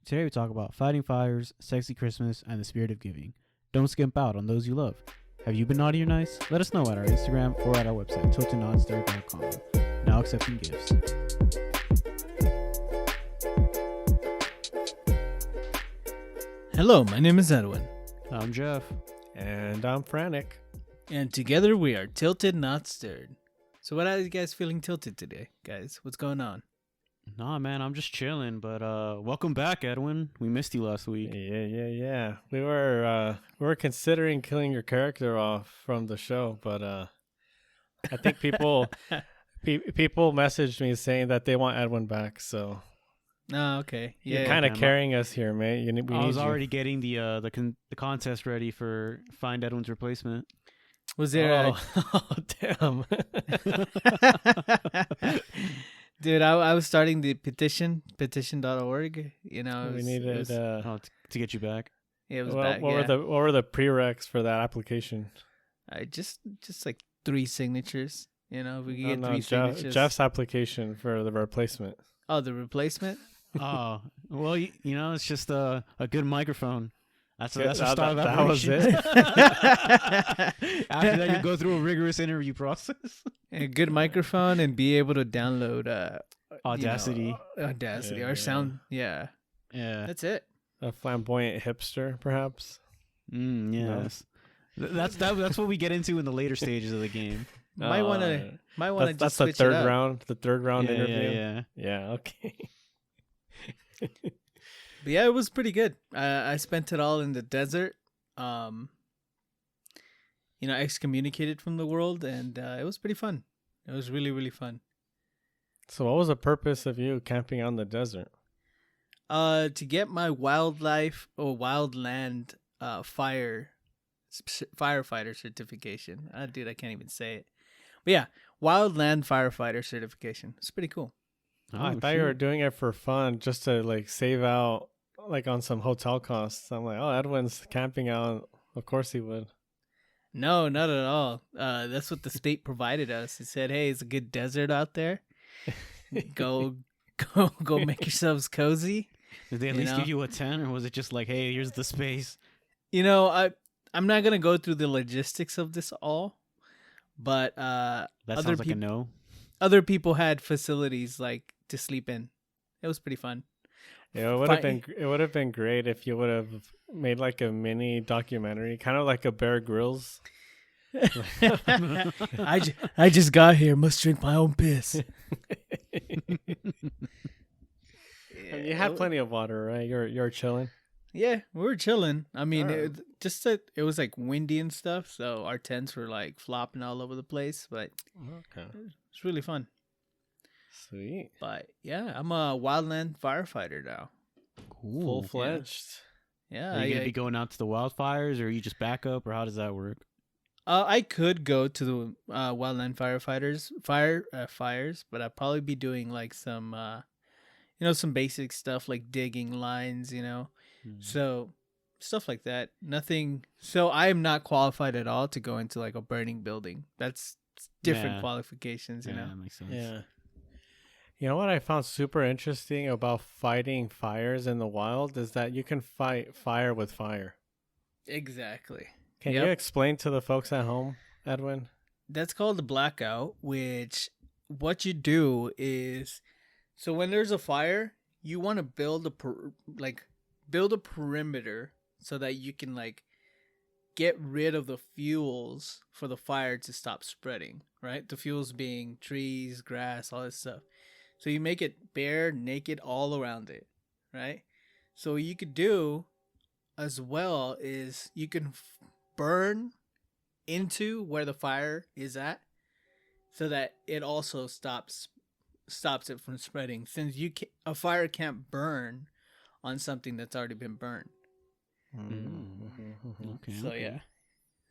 Today we talk about fighting fires, sexy Christmas, and the spirit of giving. Don't skimp out on those you love. Have you been naughty or nice? Let us know at our Instagram or at our website, tiltednonstir.com. Now accepting gifts. Hello, my name is Edwin. I'm Jeff. And I'm Frantic. And together we are Tilted Not Stirred. So what are you guys feeling tilted today, guys? What's going on? Nah, man, I'm just chilling. But welcome back, Edwin. We missed you last week. Yeah. We were considering killing your character off from the show, but I think people messaged me saying that they want Edwin back. So Oh, okay. you're Yeah. kind of Okay, carrying us here, mate. I was already getting the contest ready for Find Edwin's replacement. Was there Oh, damn. Dude, I was starting the petition.org. You know, We needed. To get you back. it was What back. were the prereqs for that application? I just like 3 signatures. You know, if we could get No, 3 signatures. Jeff's application for the replacement. Oh, the replacement? Oh, well, you know, it's just a good microphone. That's the start of that was operation. it. After that, you go through a rigorous interview process. A good microphone and be able to download Audacity. Audacity Yeah, or yeah. sound. Yeah, Yeah. that's it. A flamboyant hipster, perhaps. Yes. That's what we get into in the later stages of the game. Might want to That's just the switch third it up. round. The third round Yeah, interview. yeah. Yeah, okay. But yeah, it was pretty good. I spent it all in the desert. Excommunicated from the world, and it was pretty fun. It was really, really fun. So, what was the purpose of you camping out in the desert? To get my wildlife or wildland firefighter certification. Dude, I can't even say it. But yeah, wildland firefighter certification. It's pretty cool. I thought you were doing it for fun, just to like save out like on some hotel costs. I'm like, oh, Edwin's camping out. Of course he would. No, not at all. That's what the state provided us. It said, "Hey, it's a good desert out there. Go make yourselves cozy." Did they at least give you a 10, or was it just like, hey, here's the space? You know, I'm not gonna go through the logistics of this all, but That other sounds like a no. other people had facilities like to sleep in. It was pretty fun. Yeah, it would have been great if you would have made like a mini documentary, kind of like a Bear Grylls. I just got here. Must drink my own piss. And you had plenty of water, right? You're chilling. Yeah, we were chilling. I mean, Alright. it was like windy and stuff, so our tents were like flopping all over the place. But Okay, it's really fun. sweet, But yeah, I'm a wildland firefighter now. Cool. full fledged. Yeah, Are you going to be going out to the wildfires, or are you just back up, or how does that work? I could go to the wildland fires, but I'd probably be doing like some, some basic stuff like digging lines, So stuff like that. Nothing. So I am not qualified at all to go into like a burning building. That's different Yeah. qualifications, you know. That makes sense. Yeah. You know what I found super interesting about fighting fires in the wild is that you can fight fire with fire. Exactly. Can Yep. you explain to the folks at home, Edwin? That's called the blackout, which what you do is, so when there's a fire, you want to build a perimeter so that you can like get rid of the fuels for the fire to stop spreading, right? The fuels being trees, grass, all this stuff. So you make it bare, naked all around it, right? So what you could do as well is you can burn into where the fire is at, so that it also stops it from spreading. Since a fire can't burn on something that's already been burned. Okay.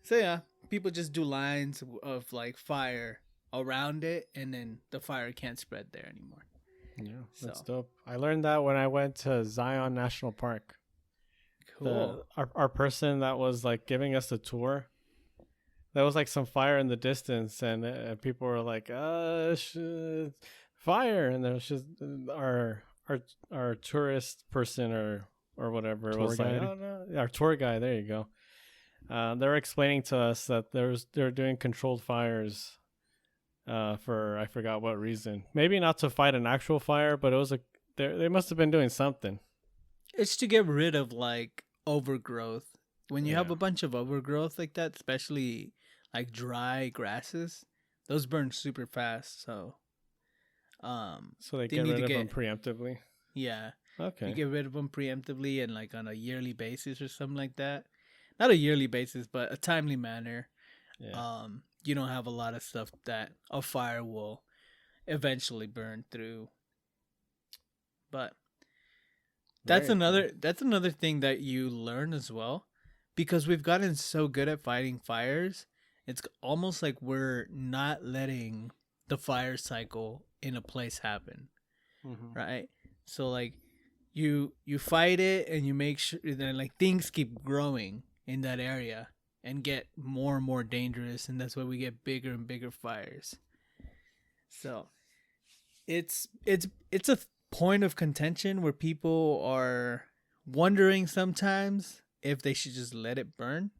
So yeah, people just do lines of like fire around it, and then the fire can't spread there anymore. Yeah, that's So. dope. I learned that when I went to Zion National Park. Cool. Our person that was like giving us the tour, there was like some fire in the distance, and people were like, fire!" And there was just our our tourist person or whatever Tour was guide. like, oh no, our tour guide. There you go. They were explaining to us that they're doing controlled fires, for I forgot what reason. Maybe not to fight an actual fire, but it was they must have been doing something. It's to get rid of like overgrowth. When you have Yeah. a bunch of overgrowth like that, especially like dry grasses, those burn super fast. So, So they they get need rid to of them get preemptively. yeah, Okay. you get rid of them preemptively and like on a yearly basis or something like that. Not a yearly basis, but a timely manner. Yeah. You don't have a lot of stuff that a fire will eventually burn through. But Very cool. that's another thing that you learn as well, because we've gotten so good at fighting fires. It's almost like we're not letting the fire cycle in a place happen, Mm-hmm. right? So like you fight it and you make sure that like things keep growing in that area and get more and more dangerous, and that's why we get bigger and bigger fires. So it's a point of contention where people are wondering sometimes if they should just let it burn,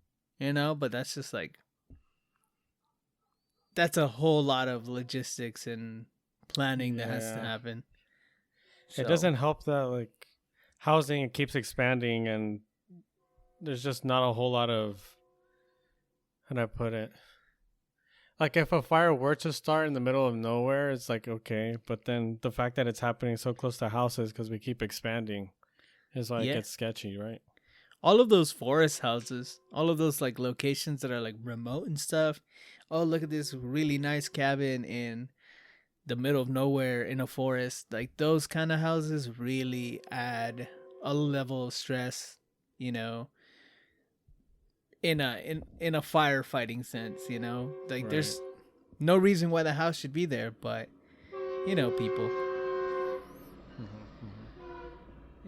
but that's just like that's a whole lot of logistics and planning that has to Yeah. happen. It So, doesn't help that like housing keeps expanding and there's just not a whole lot of, how do I put it? Like if a fire were to start in the middle of nowhere, it's like okay, but then the fact that it's happening so close to houses because we keep expanding is why it yeah. gets sketchy, right? All of those forest houses, all of those like locations that are like remote and stuff. Oh, look at this really nice cabin in the middle of nowhere in a forest. Like those kind of houses really add a level of stress, you know, in a firefighting sense, Like Right. there's no reason why the house should be there, but people.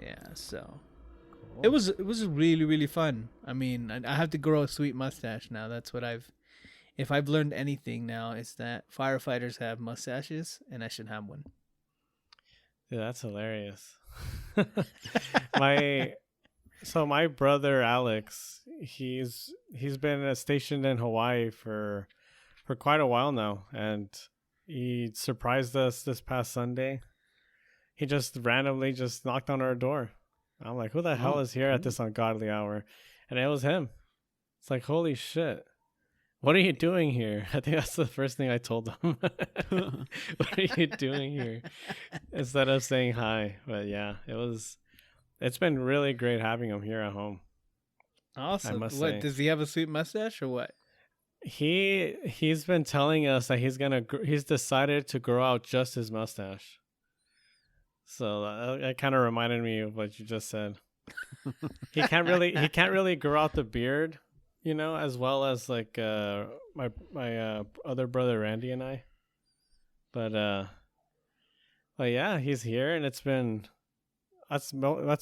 Yeah, so Cool. it was really really fun. I mean, I have to grow a sweet mustache now. That's what if I've learned anything now, it's that firefighters have mustaches and I should have one. Yeah, that's hilarious. my my brother Alex, he's been stationed in Hawaii for quite a while now, and he surprised us this past Sunday. He just randomly just knocked on our door. I'm like, who the hell is here at this ungodly hour? And it was him. It's like, holy shit. What are you doing here? I think that's the first thing I told him. What are you doing here? Instead of saying hi. But yeah, it's been really great having him here at home. Awesome. must What say. does he have a sweet mustache or what? He's been telling us that he's decided to grow out just his mustache. So that kind of reminded me of what you just said. He can't really grow out the beard, as well as like my other brother Randy and I. But yeah, he's here, and that's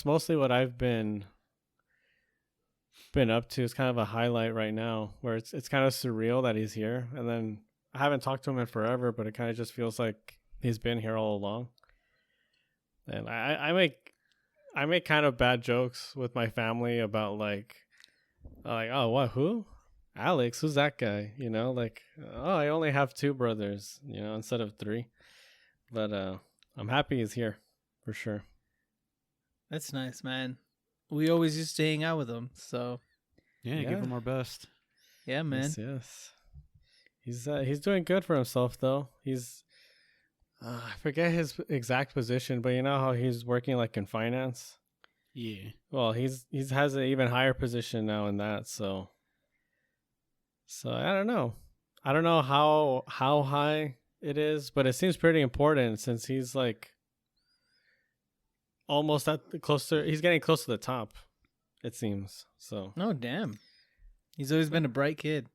mostly what I've been up to. It's kind of a highlight right now, where it's kind of surreal that he's here, and then I haven't talked to him in forever, but it kind of just feels like he's been here all along. And I make kind of bad jokes with my family about like oh, what, who? Alex, who's that guy? Like, oh, I only have 2 brothers, instead of 3. But I'm happy he's here for sure. That's nice, man. We always used to hang out with him, so Yeah, give him our best. yeah, man. Yes. He's doing good for himself though. He's I forget his exact position, but you know how he's working like in finance? Yeah. Well, he's has an even higher position now in that, so I don't know. I don't know how high it is, but it seems pretty important since he's like almost he's getting close to the top, it seems. So Oh, damn. He's always been a bright kid.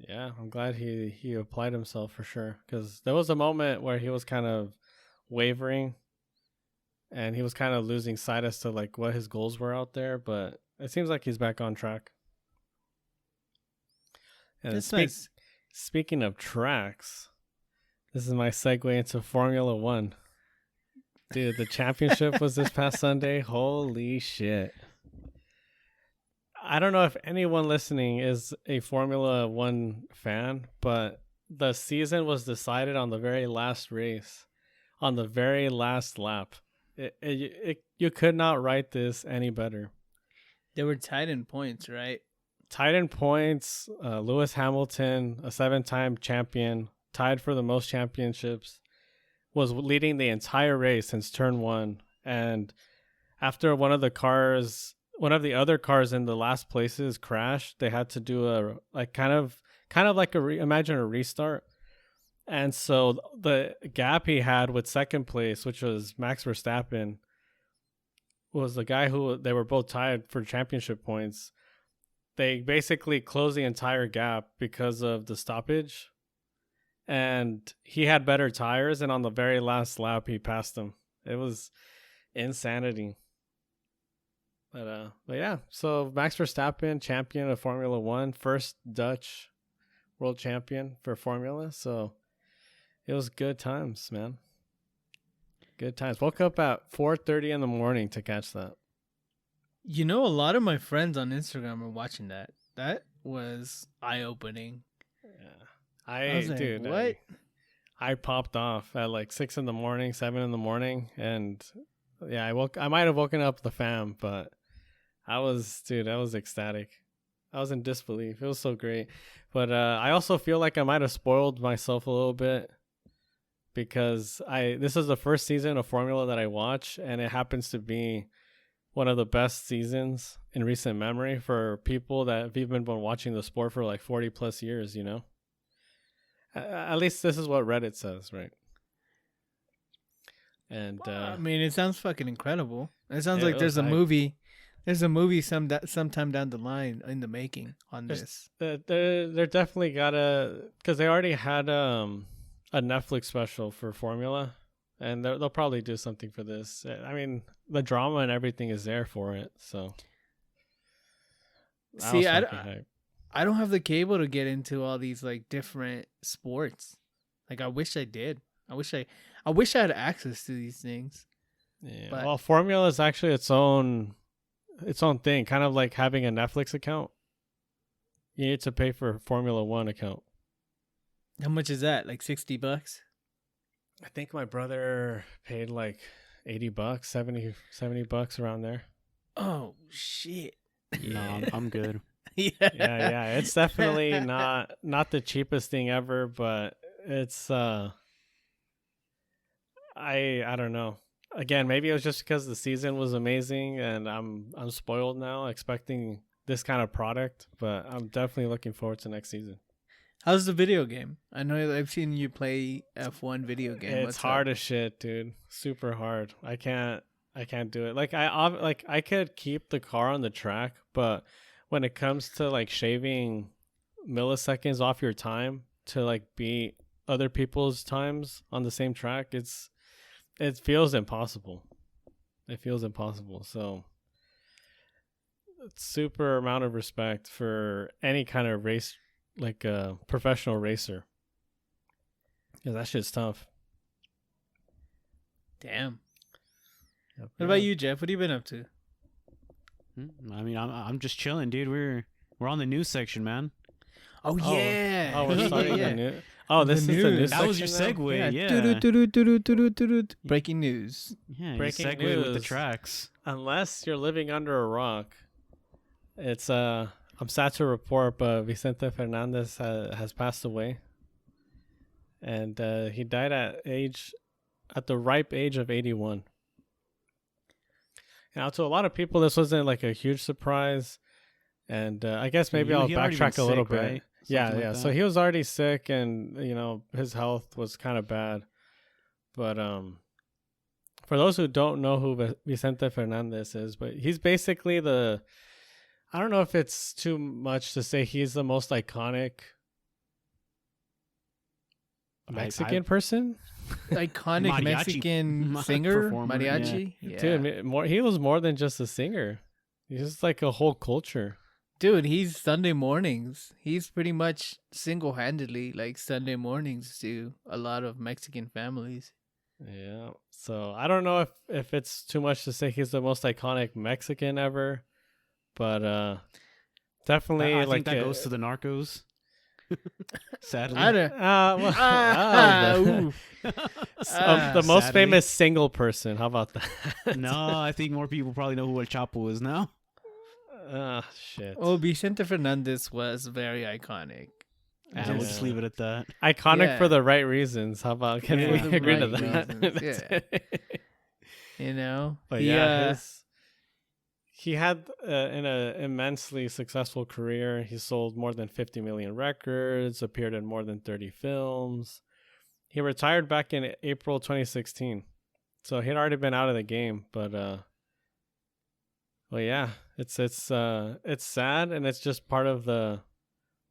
yeah, I'm glad he applied himself for sure, because there was a moment where he was kind of wavering and he was kind of losing sight as to like what his goals were out there, but it seems like he's back on track. And That's nice. speaking of tracks, this is my segue into Formula One. Dude, the championship was this past Sunday. Holy shit. I don't know if anyone listening is a Formula One fan, but the season was decided on the very last race, on the very last lap. You could not write this any better. They were tied in points, right? Tied in points, Lewis Hamilton, a 7-time champion, tied for the most championships, was leading the entire race since turn 1. And after one of the other cars in the last places crashed, they had to do a imagine a restart. And so the gap he had with second place, which was Max Verstappen, was the guy who they were both tied for championship points. They basically closed the entire gap because of the stoppage. And he had better tires, and on the very last lap, he passed him. It was insanity. But yeah, so Max Verstappen, champion of Formula One, first Dutch world champion for Formula. So it was good times, man. Good times. Woke up at 4:30 in the morning to catch that. You know, a lot of my friends on Instagram are watching that. That was eye-opening. Yeah. I was like, what? I popped off at like 6 in the morning, 7 in the morning, and yeah, I might have woken up the fam, but I was ecstatic. I was in disbelief. It was so great. But I also feel like I might have spoiled myself a little bit because this is the first season of Formula that I watch, and it happens to be one of the best seasons in recent memory for people that have even been watching the sport for like 40 plus years, you know? At least this is what Reddit says, right? And I mean, it sounds fucking incredible. It sounds like there's a movie. There's a movie sometime down the line in the making on this. They're definitely gotta, because they already had a Netflix special for Formula, and they'll probably do something for this. I mean, the drama and everything is there for it. So, see, I don't have the cable to get into all these like different sports. Like I wish I did. I wish I had access to these things. Yeah. But, well, Formula is actually its own thing, kind of like having a Netflix account. You need to pay for a Formula One account. How much is that? Like $60? I think my brother paid like $80, $70 around there. Oh shit. No, I'm good. Yeah. It's definitely not the cheapest thing ever, but it's I don't know. Again, maybe it was just because the season was amazing and I'm spoiled now expecting this kind of product, but I'm definitely looking forward to next season. How's the video game? I know I've seen you play F1 video game. It's hard as shit, dude. Super hard. I can't do it. Like I could keep the car on the track, but when it comes to like shaving milliseconds off your time to like beat other people's times on the same track, it feels impossible. It feels impossible. So super amount of respect for any kind of race, like a professional racer. Yeah, that shit's tough. Damn. Yep. What about you, Jeff? What have you been up to? I mean, I'm just chilling, dude. We're on the news section, man. Oh yeah. Oh, we're starting the news. Oh, this is the news. That was your segue. Yeah. Breaking news. Yeah, breaking segue news with the tracks. Unless you're living under a rock, it's I'm sad to report, but Vicente Fernandez has passed away, and he died at the ripe age of 81. Now, to a lot of people, this wasn't like a huge surprise, and I guess maybe I'll backtrack a little bit. Right? Yeah. Like so he was already sick, and his health was kind of bad. But for those who don't know who Vicente Fernandez is, but he's basically I don't know if it's too much to say he's the most iconic Mexican person. Iconic mariachi Mexican singer, performer, mariachi. Yeah. Dude, he was more than just a singer. He's just like a whole culture. Dude, he's Sunday mornings. He's pretty much single-handedly like Sunday mornings to a lot of Mexican families. Yeah. So I don't know if it's too much to say he's the most iconic Mexican ever, but definitely I like think that goes to the Narcos. Sadly, I don't. the, the most Sadly. famous single person. How about that? No, I think more people probably know who El Chapo is now. Ah, shit. Oh, Vicente Fernandez was very iconic. And we'll just leave it at that. Iconic for Yeah. the right reasons. How about can Yeah. we For the agree to right that? reasons, That's yeah. it. You know, But he, yeah, he had an immensely successful career. He sold more than 50 million records, appeared in more than 30 films. He retired back in April 2016. So he'd already been out of the game, but well, yeah, it's sad, and it's just part of the,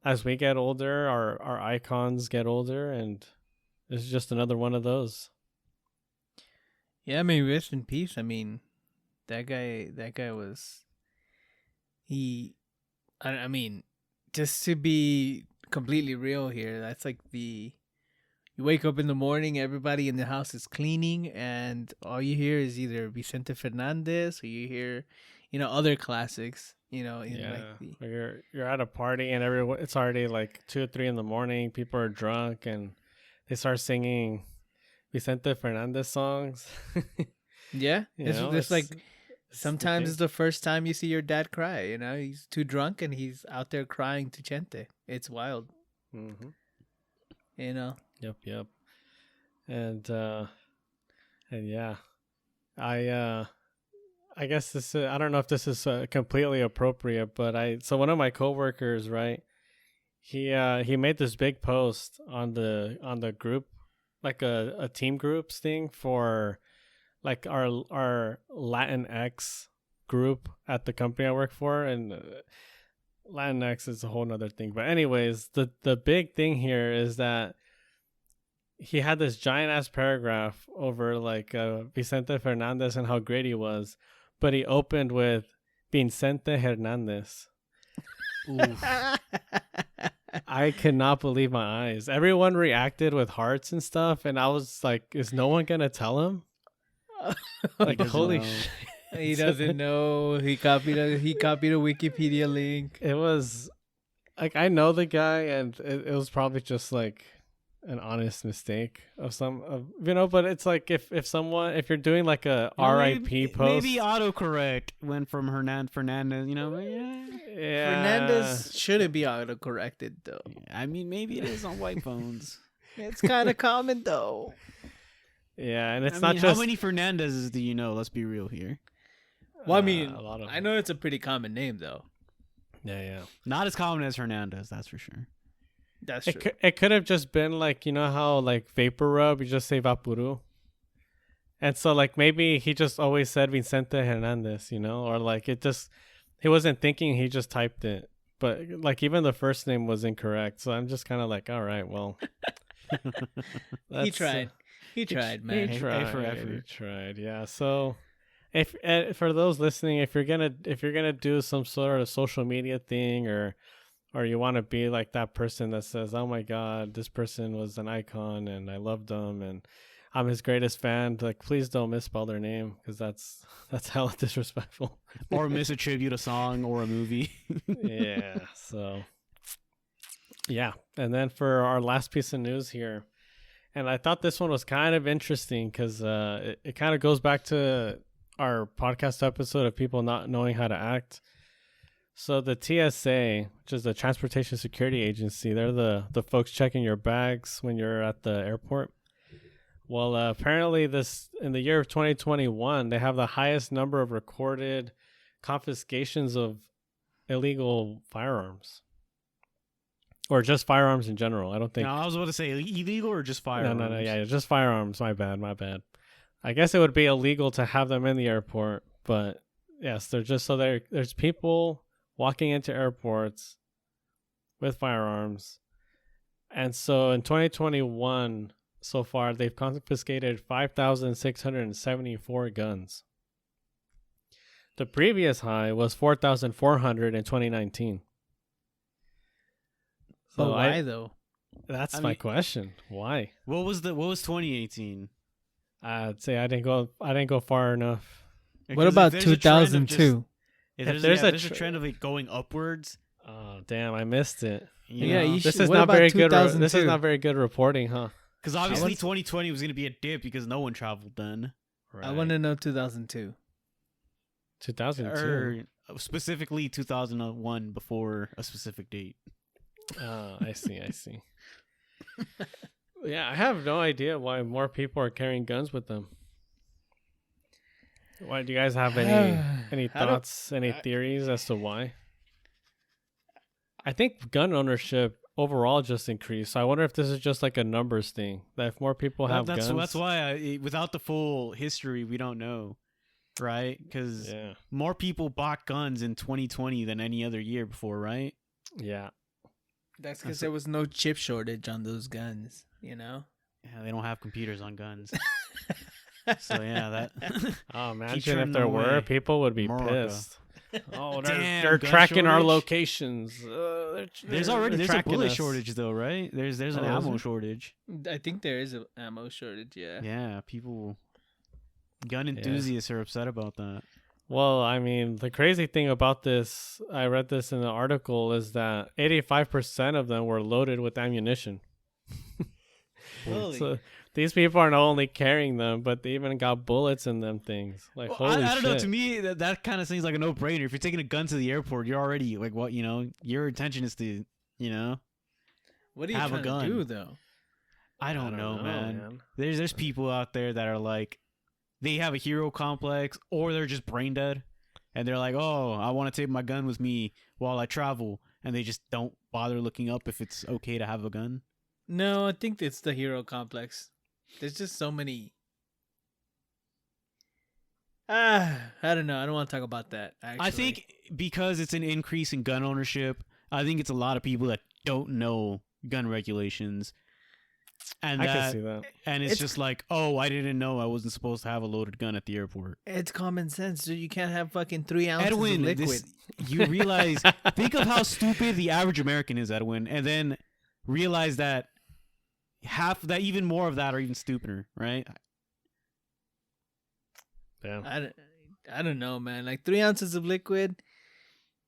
as we get older, our icons get older, and this is just another one of those. yeah. I mean, rest in peace. I mean, that guy was he. I mean, just to be completely real here, that's like you wake up in the morning, everybody in the house is cleaning, and all you hear is either Vicente Fernandez or you hear, other classics. Like You're at a party and everyone, it's already like 2 or 3 in the morning. People are drunk and they start singing Vicente Fernandez songs. yeah, it's like it's sometimes the it's the first time you see your dad cry. He's too drunk and he's out there crying to Chente. It's wild. Mm-hmm. Yep. And yeah, I guess this I don't know if this is completely appropriate, but so one of my coworkers, right? He made this big post on the group, like a team groups thing for like our Latinx group at the company I work for, and Latinx is a whole nother thing. But anyways, the big thing here is that he had this giant ass paragraph over like Vicente Fernandez and how great he was, but he opened with Vicente Hernandez. I cannot believe my eyes. Everyone reacted with hearts and stuff, and I was like, "Is no one gonna tell him?" Like, holy shit! He doesn't know. He copied a Wikipedia link. It was like, I know the guy, and it was probably just like an honest mistake of but it's like if you're doing like a RIP post, maybe autocorrect went from Fernandez, yeah. Fernandez shouldn't be autocorrected though. I mean, maybe it is on white phones. It's kind of common though. Yeah, and it's I not mean, just how many Fernandezes do you know? Let's be real here. Well, I mean, a lot of I know it's a pretty common name though. yeah. Not as common as Hernandez, that's for sure. That's true. It could have just been like, how like vapor rub, you just say Vapuru. And so like maybe he just always said Vicente Hernandez, or like he wasn't thinking, he just typed it. But like even the first name was incorrect. So I'm just kind of like, all right, well. He tried. He tried, man. He A tried, yeah. So if for those listening, if you're gonna do some sort of social media thing or you want to be like that person that says, oh my God, this person was an icon and I loved them and I'm his greatest fan, like, please don't misspell their name, because that's hella disrespectful. Or misattribute a song or a movie. Yeah, so yeah. And then for our last piece of news here, and I thought this one was kind of interesting because it kind of goes back to our podcast episode of people not knowing how to act. So the TSA, which is the Transportation Security Agency, they're the folks checking your bags when you're at the airport. Well, apparently in the year of 2021, they have the highest number of recorded confiscations of illegal firearms. Or just firearms in general. I don't think. No, I was about to say illegal or just firearms. No. Yeah, just firearms. My bad. I guess it would be illegal to have them in the airport, but yes, they're just so there's people walking into airports with firearms. And so in 2021, so far, they've confiscated 5,674 guns. The previous high was 4,400 in 2019. But why though? That's my question. Why? What was 2018? I'd say I didn't go far enough. What about 2002? If there's a a trend of it going upwards, Oh damn, I missed it. Yeah, you This should- is what not about very good. This 2002? is not very good reporting, huh? because obviously 2020 was going to be a dip because no one traveled then. I want to know 2002. 2002. Or specifically 2001 before a specific date. Oh, I see. Yeah, I have no idea why more people are carrying guns with them. Why do you guys have any I don't- thoughts, any theories as to why? I think gun ownership overall just increased. So I wonder if this is just like a numbers thing. That if more people have that's guns, that's why without the full history, we don't know, right? Because more people bought guns in 2020 than any other year before, right? Yeah. That's because there was no chip shortage on those guns, you know? Yeah, they don't have computers on guns. So yeah, that. Oh, imagine if turning there were, away. people would be America. pissed. Oh, Damn, they're gun tracking our shortage? locations. There's a tracking bullet us. shortage though, right? There's an Oh, is ammo there? shortage. I think there is an ammo shortage, yeah. Yeah, gun enthusiasts are upset about that. Well, I mean, the crazy thing about this, I read this in the article, is that 85% of them were loaded with ammunition. Holy. So these people are not only carrying them, but they even got bullets in them things. Like, Well, holy I don't know. shit. To me, that kind of seems like a no-brainer. If you're taking a gun to the airport, you're already like, what, your intention is to, What are you have a trying gun. to do, though? I don't know, man. There's people out there that are like, they have a hero complex, or they're just brain dead, and they're like, oh, I want to take my gun with me while I travel, and they just don't bother looking up if it's okay to have a gun. No, I think it's the hero complex. There's just so many. I don't know. I don't want to talk about that, actually. I think because it's an increase in gun ownership, I think it's a lot of people that don't know gun regulations. And I can see that. And it's It's- just like, oh, I didn't know I wasn't supposed to have a loaded gun at the airport. it's common sense, dude. You can't have fucking 3 ounces Edwin, of liquid. you realize, think of how stupid the average American is, Edwin, and then realize that even more of that are even stupider, right? Damn. I don't know, man. Like 3 ounces of liquid,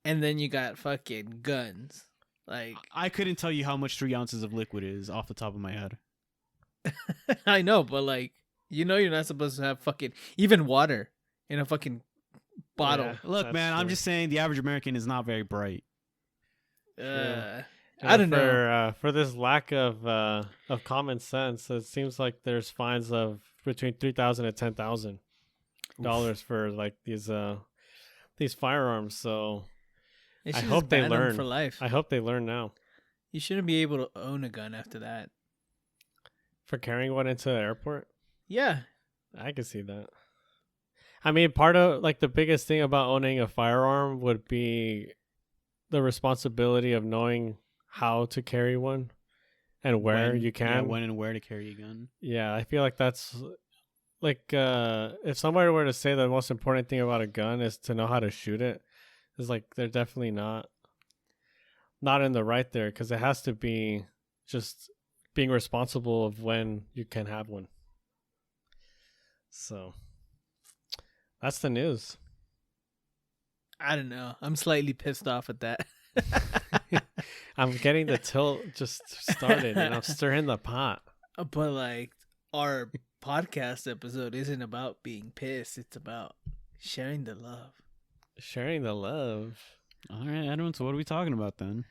and then you got fucking guns. Like I couldn't tell you how much 3 ounces of liquid is off the top of my head. I know, but like you're not supposed to have fucking even water in a fucking bottle. Yeah, Look, that's man, I'm true. just saying the average American is not very bright. I don't know. For this lack of common sense, it seems like there's fines of between $3,000 and $10,000 for like these firearms. So They I should hope just they ban 'em learn. for life. I hope they learn now. You shouldn't be able to own a gun after that. For carrying one into the airport, Yeah, I could see that. I mean, part of like the biggest thing about owning a firearm would be the responsibility of knowing how to carry one and where you can. Yeah, when and where to carry a gun. Yeah, I feel like that's like if somebody were to say the most important thing about a gun is to know how to shoot it, it's like they're definitely not in the right there, because it has to be just being responsible of when you can have one. So that's the news. I don't know. I'm slightly pissed off at that. I'm getting the tilt just started and I'm stirring the pot. But like our podcast episode isn't about being pissed. It's about sharing the love. Sharing the love. All right, Edwin, so what are we talking about then?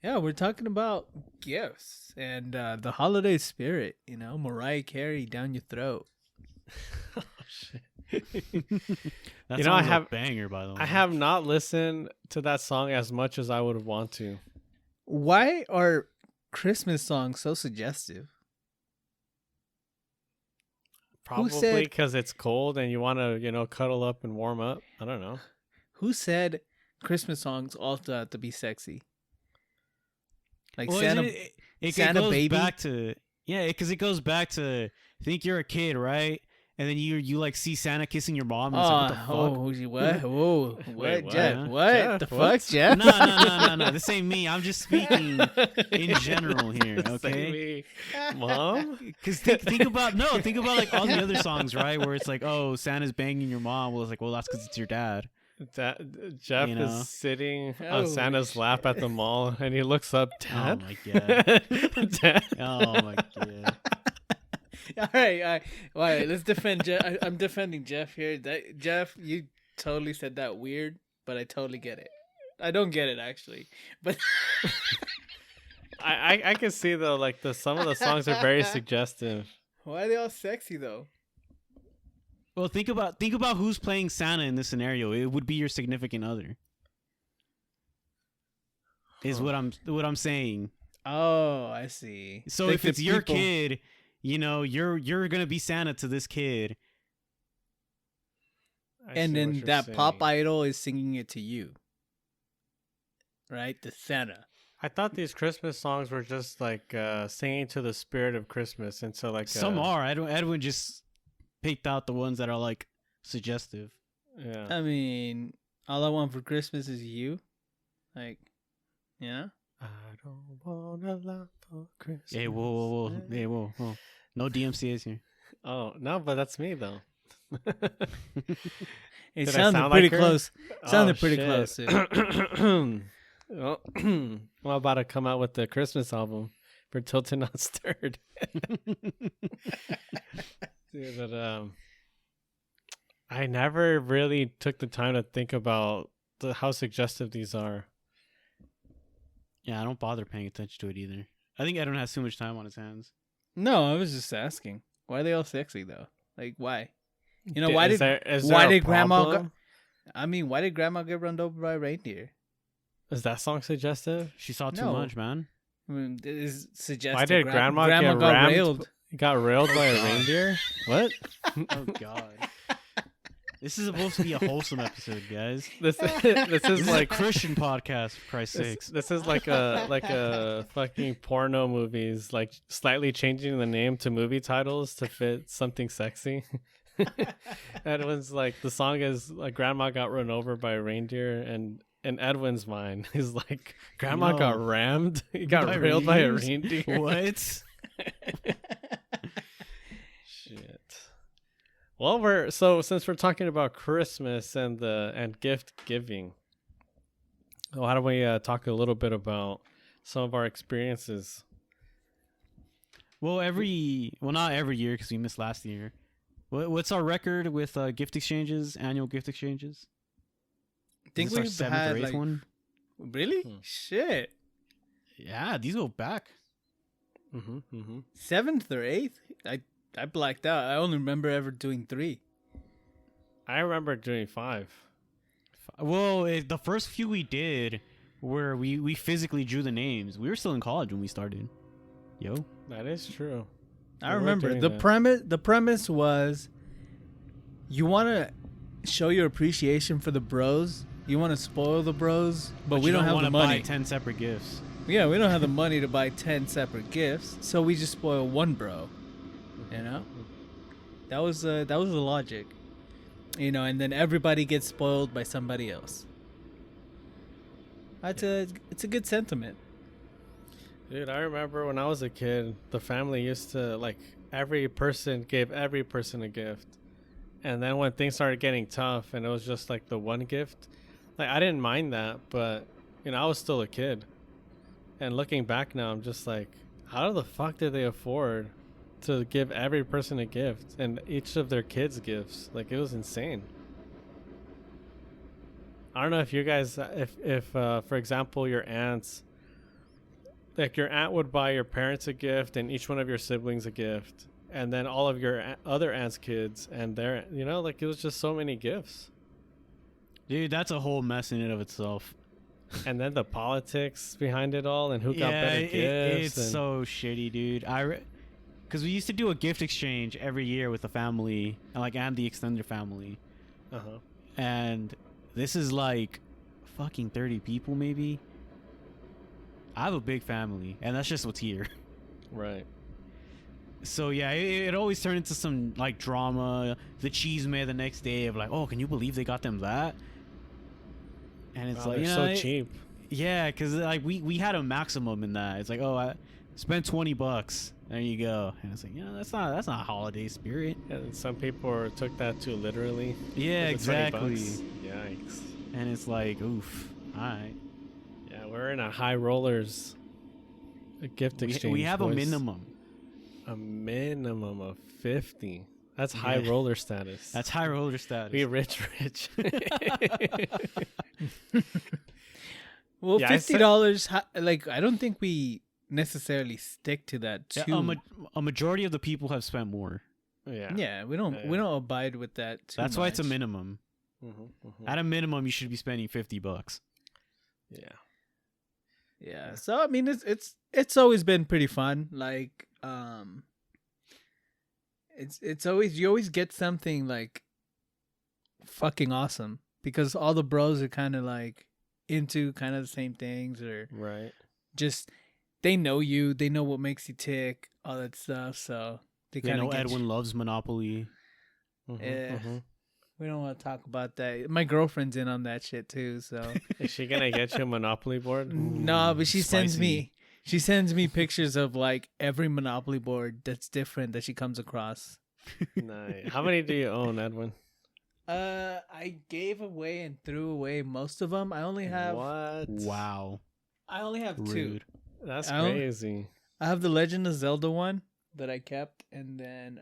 Yeah, we're talking about gifts and the holiday spirit. Mariah Carey down your throat. Oh, shit. That You know, I song's a have- banger, by the way. I have not listened to that song as much as I would want to. Why are Christmas songs so suggestive? Probably said- because it's cold and you want to, cuddle up and warm up. I don't know. Who said Christmas songs also have to be sexy? Like Well, Santa. it Santa goes Baby? back to because it goes back to think you're a kid, right? and then you like see Santa kissing your mom. And it's like, what the fuck? What? Whoa, what, Wait, Jeff? what? What Jeff, the what? fuck, Jeff? No. This ain't me. I'm just speaking in general here. Okay. Mom. Because think about like all the other songs, right? Where it's like, oh, Santa's banging your mom. Well, it's like, well, that's because it's your dad. Jeff You know? is sitting Oh, on Santa's lap at the mall, and he looks up. Dad? Oh my god. Dad? Oh my god. All right. Let's defend Jeff. I'm defending Jeff here. Jeff, you totally said that weird, but I totally get it. I don't get it actually, but I can see though, like some of the songs are very suggestive. why are they all sexy though? Well, think about who's playing Santa in this scenario. It would be your significant other. Is what I'm saying. Oh, I see. So Like if it's your kid, you know, you're gonna be Santa to this kid, and then that pop idol is singing it to you, right? The Santa. I thought these Christmas songs were just like singing to the spirit of Christmas, and so like some are. Edwin just picked out the ones that are like suggestive. Yeah. I mean, all I want for Christmas is you. Like, you know? I don't want a lot for Christmas. Hey, whoa. Hey, whoa. No DMCA's here. Oh no, but that's me though. It Did I sounded sound pretty like her? close. Sounded Oh, pretty shit. close. Dude. Well, I'm about to come out with the Christmas album for Tilted Not Stirred. Dude, but I never really took the time to think about how suggestive these are. Yeah, I don't bother paying attention to it either. I think Edwin has too much time on his hands. No, I was just asking. Why are they all sexy though? Like, why? You know, Is there why a did Grandma? problem? Why did Grandma get run over by a reindeer? Is that song suggestive? She saw too No. much, man. I mean, it is suggestive. Why did Grandma get got rammed? railed? Got railed by a reindeer? What? Oh god. This is supposed to be a wholesome episode, guys. This This is is like a Christian podcast, for Christ's sakes. this is like a fucking porno movies, like slightly changing the name to movie titles to fit something sexy. Edwin's like, the song is like Grandma got run over by a reindeer, and in Edwin's mind he's like, Grandma No. got rammed. He got By railed by a reindeers? reindeer. What? Shit. Well, since we're talking about Christmas and gift giving, why don't we talk a little bit about some of our experiences? Well, not every year because we missed last year. What's our record with gift exchanges, annual gift exchanges? I think Is this our we've seventh had or eighth like one. really shit Yeah, these go back. Mm-hmm. 7th or 8th. I blacked out. I only remember ever doing 3. I remember doing 5. Well, the first few we did where we physically drew the names. We were still in college when we started. Yo. That is true. I We were remember doing the that. premise was you want to show your appreciation for the bros. You want to spoil the bros, but we you don't have wanna the money. buy 10 separate gifts. Yeah, we don't have the money to buy 10 separate gifts, so we just spoil one bro. You know? That was the logic. You know, and then everybody gets spoiled by somebody else. It's a good sentiment. Dude, I remember when I was a kid, the family used to, like, every person gave every person a gift. And then when things started getting tough and it was just like the one gift, like, I didn't mind that, but, you know, I was still a kid. And looking back now, I'm just like, how the fuck did they afford to give every person a gift and each of their kids gifts? Like, it was insane. I don't know if you guys, if for example, your aunts, like your aunt would buy your parents a gift and each one of your siblings a gift, and then all of your other aunts' kids and their, you know, like, it was just so many gifts. Dude, that's a whole mess in and of itself. And then the politics behind it all and who got better gifts. It's and so shitty, dude. Because we used to do a gift exchange every year with the family and the extended family. uh-huh. And this is like fucking 30 people maybe. I have a big family, and that's just what's here. Right. So yeah, it always turned into some like drama. The cheese man the next day of like, oh, can you believe they got them that? And it's like, they're so cheap. Yeah, because like we had a maximum in that. It's like, oh, I spent $20. There you go. And it's like, that's not holiday spirit. And some people took that too literally. Yeah, exactly. Yikes. And it's like, oof. All right. Yeah, we're in a high rollers gift exchange. We have a minimum. A minimum of 50. That's high roller status. That's high roller status. We rich. Well, $50. Like, I don't think we necessarily stick to that too. Yeah, a majority of the people have spent more. Yeah, we don't abide with that too That's much. why it's a minimum. At a minimum, you should be spending $50. Yeah. So I mean, it's always been pretty fun. Like, it's always, you always get something like fucking awesome because all the bros are kind of like into kind of the same things, or just they know you, they know what makes you tick, all that stuff. So they know Edwin loves Monopoly. We don't want to talk about that. My girlfriend's in on that shit too. So is she gonna get you a Monopoly board? No, but she sends me pictures of like every Monopoly board that's different that she comes across. Nice. How many do you own, Edwin? I gave away and threw away most of them. I only have Wow. I only have Rude. 2. That's crazy. I have the Legend of Zelda one that I kept, and then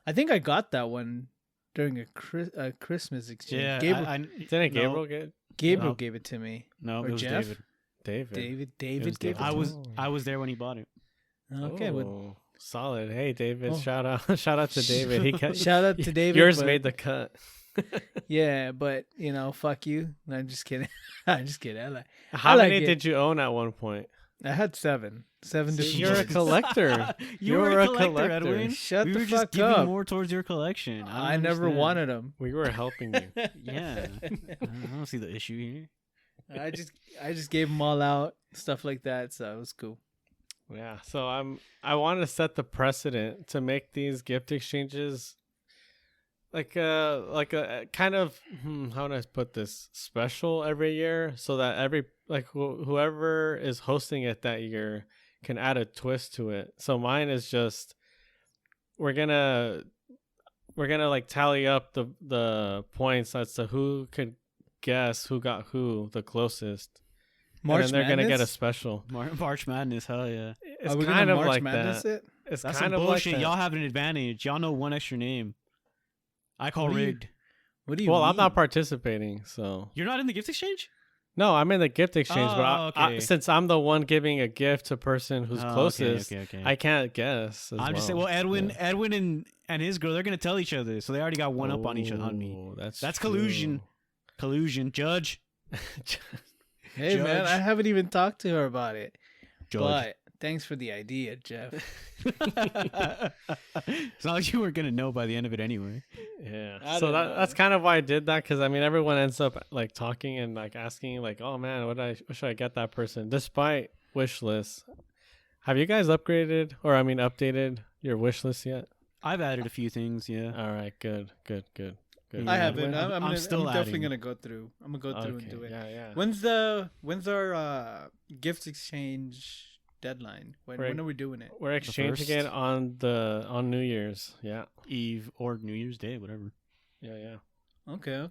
I think I got that one during a Christmas exchange. Yeah, didn't Gabriel Gabriel gave it to me. No, or it was Jeff? David. David gave it to me. I was there when he bought it. Okay, well, solid. Hey, David. Shout out to David. Shout out to David. Yours made the cut. Yeah, but fuck you. No, I'm just kidding. I'm just kidding. How many did you own at one point? I had 7. 7 different. You're a collector. You were a collector, Edwin. Shut the fuck up. We were just giving more towards your collection. I never wanted them. We were helping you. Yeah. I don't see the issue here. I just gave them all out, stuff like that. So it was cool. Yeah. So I want to set the precedent to make these gift exchanges like a kind of how do I put this, special every year, so that whoever is hosting it that year can add a twist to it. So mine is just we're gonna like tally up the points as to who could guess who got who the closest. March and then they're Madness? gonna get a special. March Madness, hell yeah. It's kind of like Madness that. It's That's kind some of bullshit. like that. Y'all have an advantage. Y'all know one extra name. I call rigged. What do you mean? I'm not participating, so. You're not in the gift exchange? No, I'm in the gift exchange, but okay. since I'm the one giving a gift to person who's closest, okay. I can't guess. I'm just saying. Well, Edwin and his girl, they're gonna tell each other, so they already got one up on me. That's collusion. Collusion, judge. Hey Judge. man, I haven't even talked to her about it. Judge. But thanks for the idea, Jeff. It's not like you weren't gonna know by the end of it anyway. Yeah. So that's kind of why I did that, because I mean everyone ends up like talking and like asking like, oh man, what should I get that person? Despite wish lists. Have you guys updated your wish list yet? I've added a few things, yeah. All right, good. I haven't. I'm still definitely adding. gonna go through. I'm gonna go through and do it. Yeah. When's our gift exchange deadline? When are we doing it? We're exchanging it on New Year's. Yeah. Eve or New Year's Day, whatever. Yeah. Okay.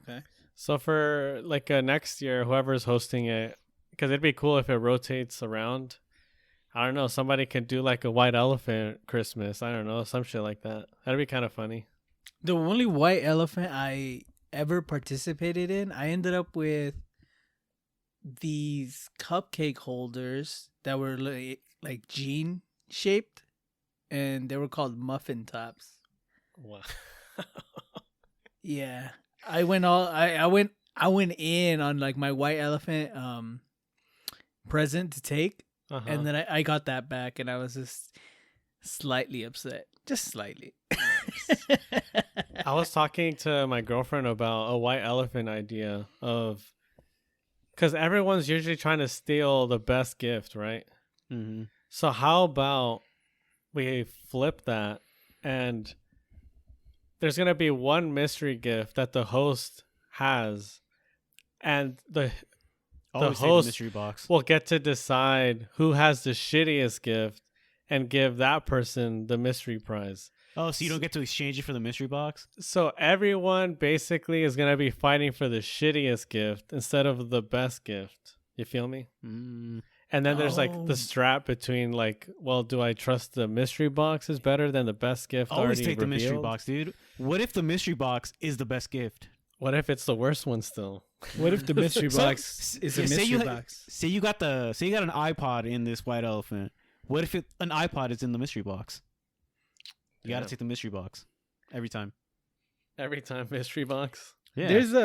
So for like next year, whoever's hosting it, because it'd be cool if it rotates around. I don't know. Somebody could do like a white elephant Christmas. I don't know, some shit like that. That'd be kind of funny. The only white elephant I ever participated in, I ended up with these cupcake holders that were like jean shaped, and they were called muffin tops. Wow. Yeah, I went in on like my white elephant present to take, and then I got that back, and I was just slightly upset, just slightly. I was talking to my girlfriend about a white elephant idea of, because everyone's usually trying to steal the best gift, right? Mm-hmm. So how about we flip that, and there's gonna be one mystery gift that the host has, and the Always say the host mystery box. will get to decide who has the shittiest gift and give that person the mystery prize. Oh, so you don't get to exchange it for the mystery box? So everyone basically is gonna be fighting for the shittiest gift instead of the best gift. You feel me? Mm. And then there's like Oh. the strap between like, well, do I trust the mystery box is better than the best gift Always already take the mystery revealed? box, dude. What if the mystery box is the best gift? What if it's the worst one still? What if the mystery So- box is a say mystery you- box? Say you got an iPod in this white elephant. What if an iPod is in the mystery box? You gotta Yeah. take the mystery box every time. Every time mystery box. Yeah. There's you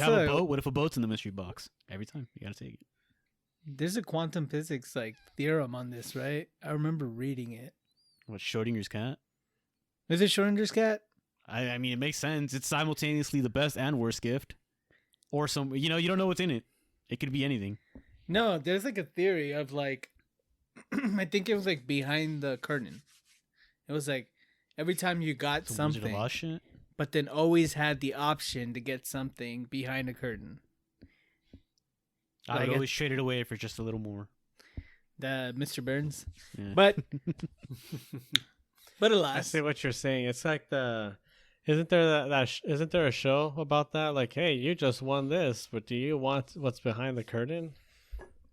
have a boat. What if a boat's in the mystery box? Every time you gotta take it. there's a quantum physics like theorem on this, right? I remember reading it. What, Schrodinger's cat? Is it Schrodinger's cat? I mean, it makes sense. It's simultaneously the best and worst gift, or some. You don't know what's in it. It could be anything. No, there's like a theory of like, I think it was like behind the curtain. It was like every time you got Some Wizard of something, Oz shit. but then always had the option to get something behind a curtain. I Like would it- always trade it away for just a little more. The Mr. Burns, Yeah. but I alas, see what you're saying. It's like isn't there isn't there a show about that? Like, hey, you just won this, but do you want what's behind the curtain?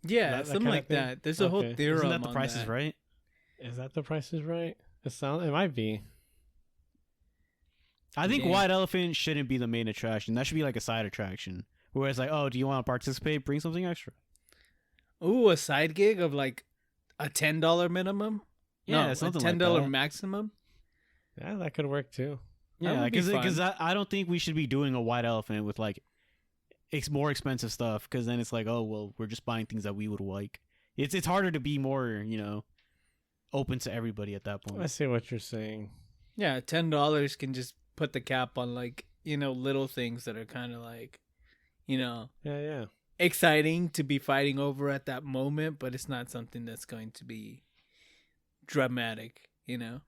yeah, that something kind of like thing? that. There's a whole Okay. theorem. Isn't that the on Price is that. Right? Is that the Price is Right? It might be. I think Yeah. White Elephant shouldn't be the main attraction. That should be like a side attraction. Where it's like, oh, do you want to participate? Bring something extra. Ooh, a side gig of like a $10 minimum. Yeah, no, something a like $10 that. maximum. Yeah, that could work too. That Yeah, would be because fun. I don't think we should be doing a White Elephant with like more expensive stuff. Because then it's like, oh well, we're just buying things that we would like. It's harder to be more open to everybody at that I point. see what you're saying. Yeah, $10 can just put the cap on like little things that are kind of like Yeah. exciting to be fighting over at that moment, but it's not something that's going to be dramatic. Yeah.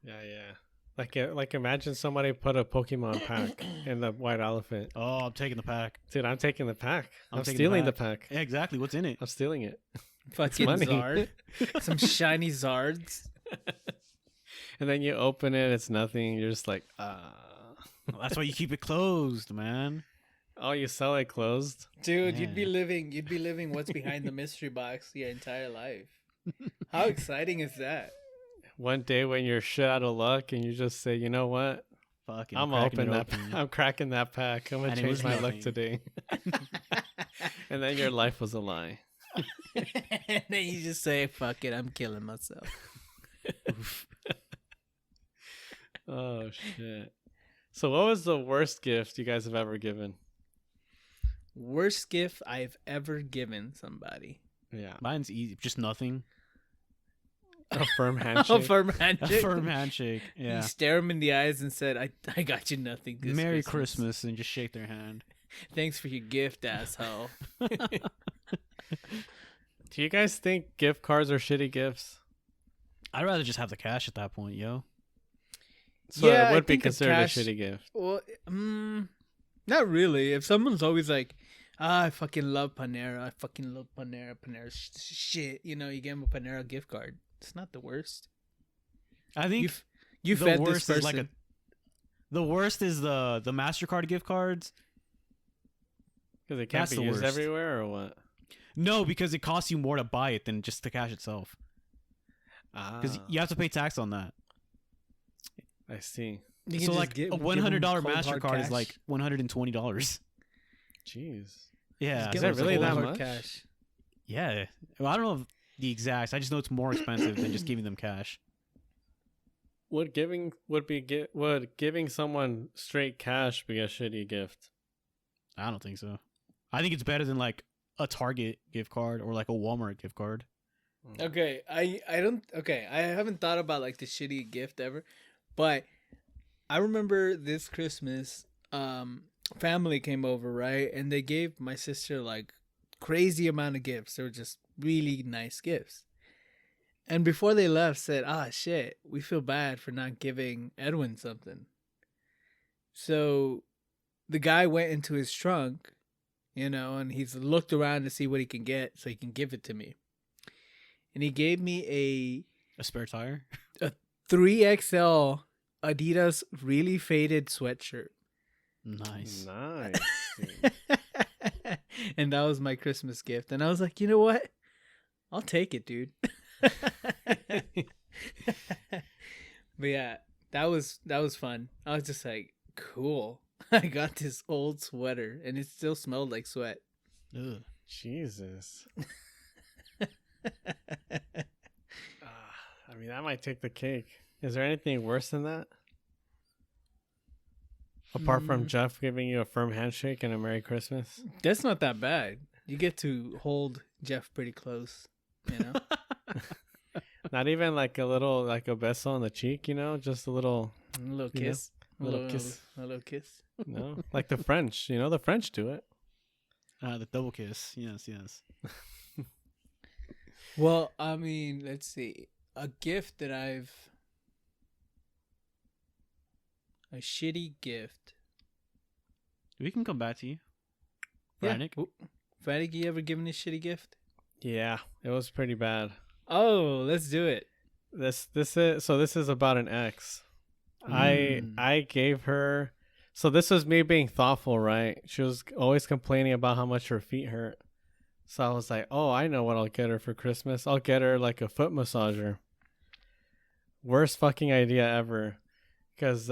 Like imagine somebody put a Pokemon pack in the White Elephant. Oh, I'm taking the pack. Dude, I'm taking the pack. I'm taking stealing the pack. Yeah, exactly. What's in it? I'm stealing it. Fucking money. Zard, some shiny Zards. And then you open it, it's nothing. You're just like, Well, that's why you keep it closed, man. oh, you sell it closed? Dude, you'd be Yeah. living what's behind the mystery box your entire life. How exciting is that? One day when you're shit out of luck and you just say, you know what? Fucking I'm cracking open it that. open. I'm cracking that pack. I'm gonna And it change was my luck nothing. today. And then your life was a lie. And then you just say, fuck it, I'm killing myself. Oh shit. So what was the worst gift you guys have ever given? Worst gift I've ever given somebody. Yeah. Mine's easy. Just nothing. A firm handshake. A firm A handshake. firm handshake. Yeah. You stare him in the eyes and said, I got you nothing this Merry Christmas and just shake their hand. Thanks for your gift, asshole. Do you guys think gift cards are shitty gifts? I'd rather just have the cash at that point, yo. So Yeah, it I would be think the considered cash- a shitty gift. Well, not really. If someone's always like, I fucking love Panera. I fucking love Panera. Panera's shit. You get him a Panera gift card. It's not the worst. I think You the fed this worst is person. like the worst is the MasterCard gift cards. Because it can't That's be the used worst. everywhere or what? No, because it costs you more to buy it than just the cash itself. Because you have to pay tax on that. I see. You can So just like give- a give 'em $100 cold, hard MasterCard is cash. like $120. Jeez. Yeah, Just give Is that 'em really cold, that hard much? Cash. yeah. Well, I don't know the exacts. I just know it's more expensive than just giving them cash. Would giving someone straight cash be a shitty gift? I don't think so. I think it's better than like a Target gift card or like a Walmart gift card. Okay, I haven't thought about like the shitty gift ever, but I remember this Christmas, family came over, right, and they gave my sister like crazy amount of gifts. They were just really nice gifts, And before they left, said, shit, we feel bad for not giving Edwin something. So the guy went into his trunk, and he's looked around to see what he can get so he can give it to me. And he gave me a spare tire, a 3XL Adidas really faded sweatshirt. Nice. And that was my Christmas gift. And I was like, you know what? I'll take it, dude. But yeah, that was fun. I was just like, cool. I got this old sweater and it still smelled like sweat. Ugh. Jesus. I mean, that might take the cake. Is there anything worse than that? Apart from Jeff giving you a firm handshake and a Merry Christmas? That's not that bad. You get to hold Jeff pretty close, Not even like a little, like a beso on the cheek, just a little kiss. A little kiss. A little kiss. No, like the French, the French do it. The double kiss. Yes. Well, I mean, let's see. A gift that a shitty gift. We can come back to you. Frantic, you ever given a shitty gift? Yeah, it was pretty bad. Oh, let's do it. This is about an ex. I gave her. So this was me being thoughtful, right? She was always complaining about how much her feet hurt. So I was like, oh, I know what I'll get her for Christmas. I'll get her like a foot massager. Worst fucking idea ever. Because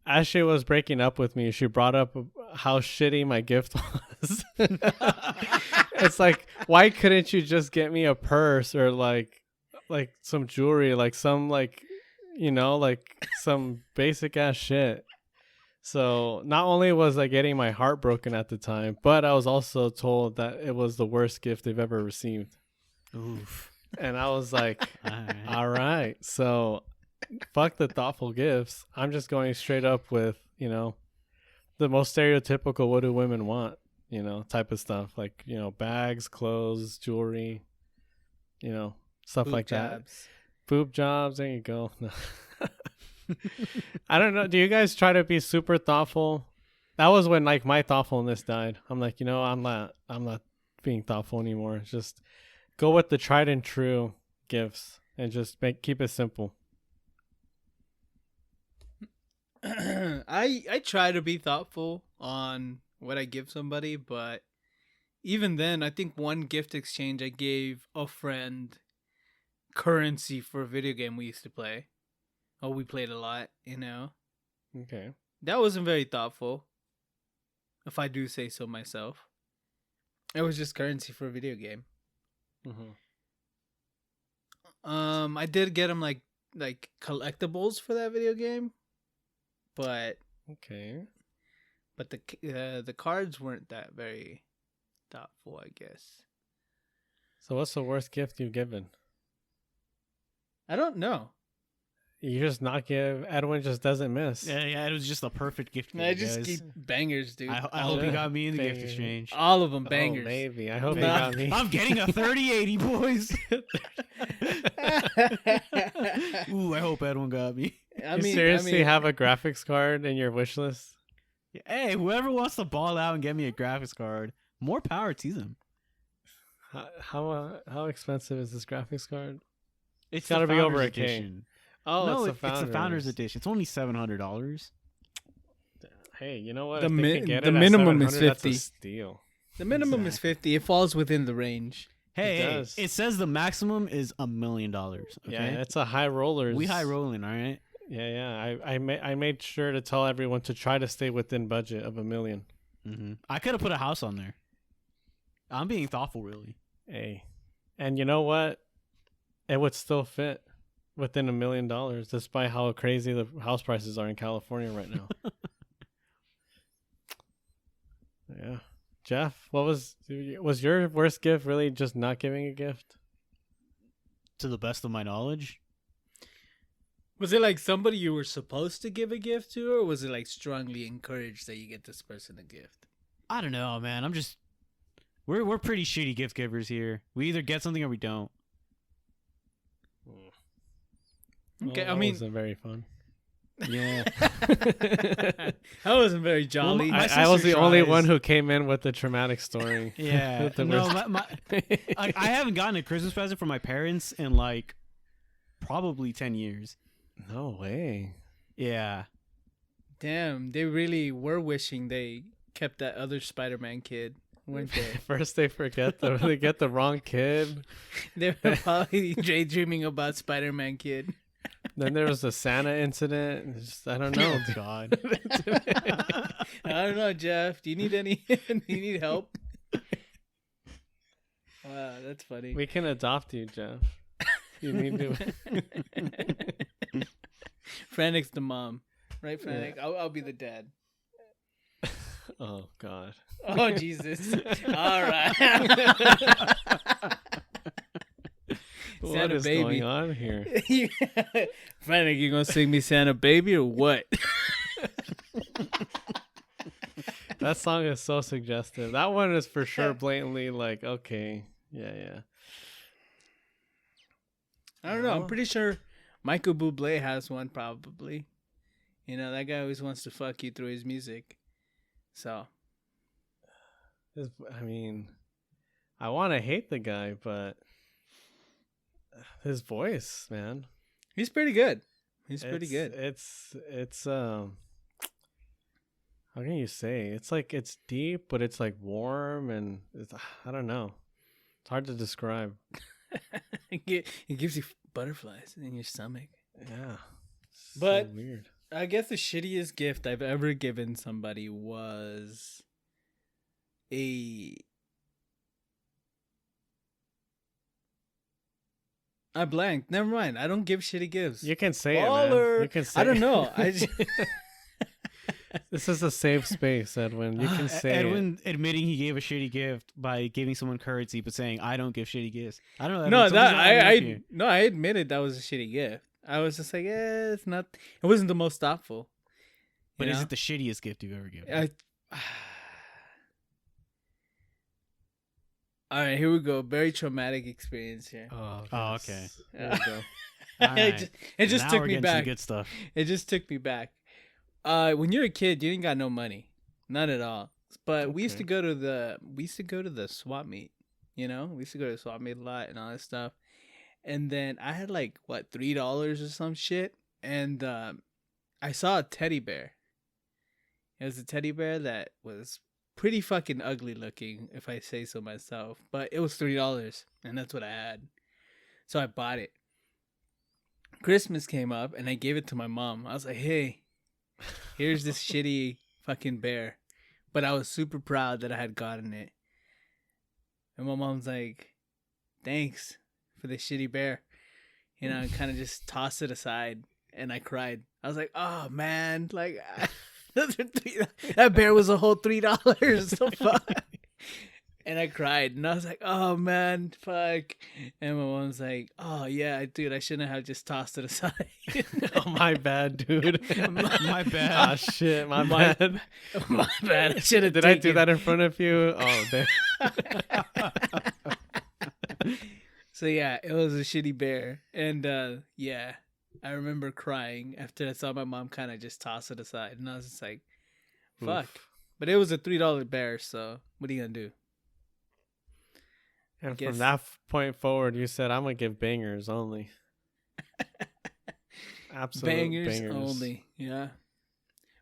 as she was breaking up with me, she brought up how shitty my gift was. It's like, why couldn't you just get me a purse or like some jewelry, like some like some basic ass shit. So not only was I getting my heart broken at the time, but I was also told that it was the worst gift they've ever received. Oof. And I was like, all right. So fuck the thoughtful gifts. I'm just going straight up with, the most stereotypical what do women want, type of stuff. Like, bags, clothes, jewelry, stuff Boob like jobs. that. Boob jobs. There you go. I don't know. Do you guys try to be super thoughtful? That was when like my thoughtfulness died. I'm like, I'm not being thoughtful anymore. Just go with the tried and true gifts and just keep it simple. I try to be thoughtful on what I give somebody, but even then, I think one gift exchange I gave a friend currency for a video game we used to play. Oh, we played a lot, Okay. That wasn't very thoughtful, if I do say so myself. It was just currency for a video game. Mm-hmm. I did get him like collectibles for that video game, but the cards weren't that very thoughtful, I guess. So what's the worst gift you've given? I don't know. You just not give. Edwin just doesn't miss. Yeah, it was just a perfect gift. I just keep bangers, dude. I hope he got me in the gift exchange. All of them bangers. Oh, maybe. I hope he got me. I'm getting a 3080, boys. Ooh, I hope Edwin got me. You seriously have a graphics card in your wish list? Hey, whoever wants to ball out and get me a graphics card, more power to them. How expensive is this graphics card? It's got to be over edition. Oh, no, it's the Founders Edition. It's only $700. Hey, you know what? The minimum is $50. That's a steal. The minimum is $50. It falls within the range. Hey, it says the maximum is $1 million. Okay? Yeah, it's a high roller. We high rolling, all right? Yeah. I made sure to tell everyone to try to stay within budget of $1 million. Mm-hmm. I could have put a house on there. I'm being thoughtful, really. Hey, and you know what? It would still fit within $1 million, despite how crazy the house prices are in California right now. Yeah. Jeff, what was your worst gift really just not giving a gift? To the best of my knowledge. Was it like somebody you were supposed to give a gift to, or was it like strongly encouraged that you get this person a gift? I don't know, man. We're pretty shitty gift givers here. We either get something or we don't. Okay, Well, I mean, wasn't very fun. Yeah. that wasn't very jolly. my I was the sister only tries. one who came in with the traumatic story. Yeah. The No, worst. I haven't gotten a Christmas present from my parents in like probably 10 years. No way. Yeah. Damn, they really were wishing they kept that other Spider-Man kid, weren't they? First they they get the wrong kid. They were probably daydreaming about Spider-Man kid. Then there was the Santa incident. I don't know. Oh, God. I don't know, Jeff. Do you need any? Do you need help? Wow, that's funny. We can adopt you, Jeff. You need to. Frantic's the mom, right? Frantic. Yeah. I'll be the dad. Oh God. Oh Jesus! All right. What is going on here? Frantic, you gonna sing me Santa Baby or what? That song is so suggestive. That one is for sure blatantly like, okay, yeah. I don't know. I'm pretty sure Michael Bublé has one probably. You know, that guy always wants to fuck you through his music. So. I mean, I want to hate the guy, but his voice, man. He's pretty good. Pretty good. It's how can you say? It's like it's deep, but it's like warm and I don't know. It's hard to describe. It gives you butterflies in your stomach. Yeah. But so weird. I guess the shittiest gift I've ever given somebody was I blanked. Never mind. I don't give shitty gifts. You can say Baller. it, man. You can say I don't know. I just... This is a safe space, Edwin. You can say Edwin admitting he gave a shitty gift by giving someone currency, but saying I don't give shitty gifts. I don't know. No, Edwin, I admitted that was a shitty gift. I was just like, it's not. It wasn't the most thoughtful. But is it the shittiest gift you've ever given? All right, here we go. Very traumatic experience here. Oh, okay. There we go. It just Now took we're me getting to back. the good stuff. It just took me back. When you're a kid, you didn't got no money, none at all. But we used to go to the swap meet. You know, we used to go to the swap meet a lot and all that stuff. And then I had like $3 or some shit, and I saw a teddy bear. It was a teddy bear that was pretty fucking ugly looking, if I say so myself. But it was $3, and that's what I had. So I bought it. Christmas came up, and I gave it to my mom. I was like, hey, here's this shitty fucking bear. But I was super proud that I had gotten it. And my mom's like, thanks for the shitty bear. You know, and kind of just tossed it aside, and I cried. I was like, oh, man, like... that bear was a whole $3. So fuck. And I cried, and I was like, "Oh man, fuck!" And my mom's like, "Oh yeah, dude, I shouldn't have just tossed it aside." Oh, my bad, dude. My bad. Oh shit, my bad. My bad. I should have. Did I do that in front of you? Oh, damn. So yeah, it was a shitty bear, and yeah. I remember crying after I saw my mom kind of just toss it aside. And I was just like, fuck. Oof. But it was a $3 bear, so what are you going to do? And from that point forward, you said, I'm going to give bangers only. Absolute bangers only, yeah.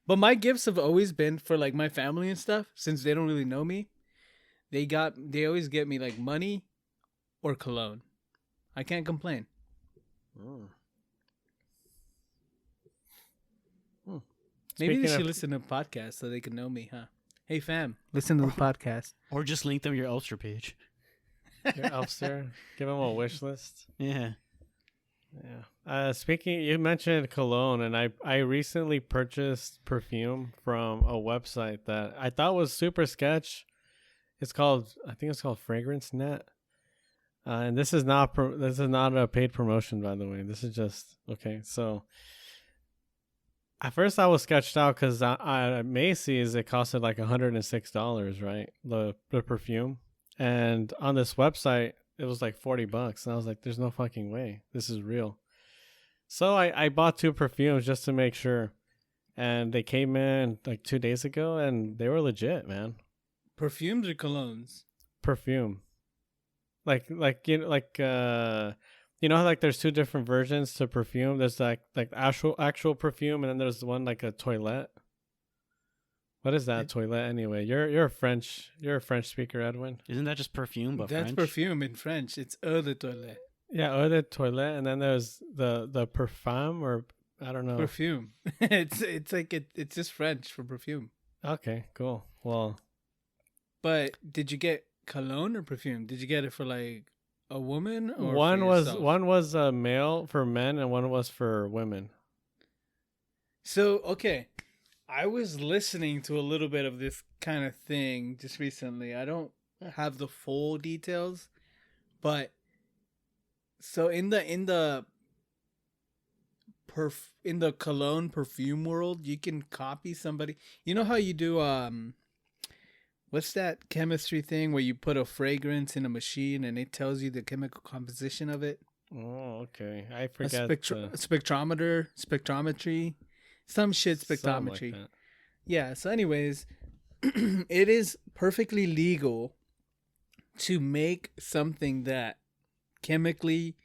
But my gifts have always been for like my family and stuff, since they don't really know me. They always get me like money or cologne. I can't complain. Mm. Maybe they should listen to the podcast so they can know me, huh? Hey, fam, listen to the podcast. Or just link them your Elster page. Your Elster? Give them a wish list. Yeah. Speaking, you mentioned cologne, and I recently purchased perfume from a website that I thought was super sketch. I think it's called Fragrance Net. And this is not a paid promotion, by the way. This is just, okay, so... At first, I was sketched out because at Macy's, it costed like $106, right? The perfume. And on this website, it was like $40. And I was like, there's no fucking way. This is real. So I bought 2 perfumes just to make sure. And they came in like 2 days ago and they were legit, man. Perfumes or colognes? Perfume. Like you know how like there's 2 different versions to perfume? There's like actual perfume, and then there's one like a toilette. What is that toilet anyway? You're a French speaker, Edwin. Isn't that just perfume but That's French? perfume in French. It's eau de toilette. Yeah, or the toilet, and then there's the parfum, or I don't know. Perfume. it's like it's just French for perfume. Okay, cool. Well, but did you get cologne or perfume? Did you get it for like a woman or one was a male for men and one was for women. So okay, I was listening to a little bit of this kind of thing just recently. I don't have the full details, but so in the cologne perfume world, you can copy somebody. You know how you do what's that chemistry thing where you put a fragrance in a machine and it tells you the chemical composition of it? Oh, okay. I forget. Spectrometry. Some shit spectrometry. Like yeah, so anyways, it is perfectly legal to make something that chemically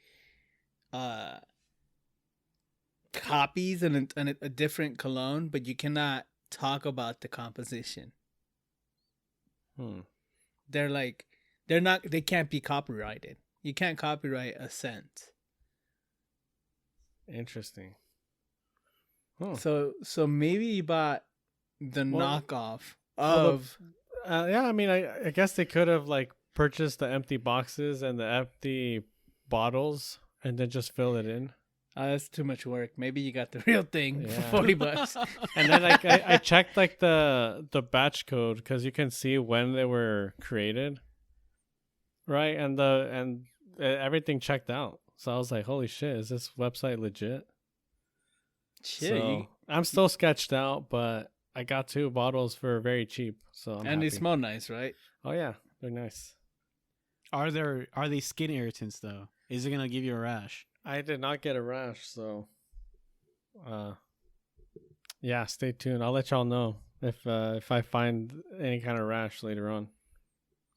copies a different cologne, but you cannot talk about the composition. They can't be copyrighted. You can't copyright a scent. Interesting. So maybe you bought the knockoff of. Yeah, I mean, I guess they could have like purchased the empty boxes and the empty bottles and then just fill it in. That's too much work. Maybe you got the real thing for $40. And then like I checked like the batch code because you can see when they were created, right? And everything checked out. So I was like, holy shit, is this website legit? Shit, so I'm still sketched out, but I got 2 bottles for very cheap. So I'm happy. They smell nice, right? Oh yeah, they're nice. Are they skin irritants though? Is it gonna give you a rash? I did not get a rash, so yeah, stay tuned. I'll let y'all know if I find any kind of rash later on.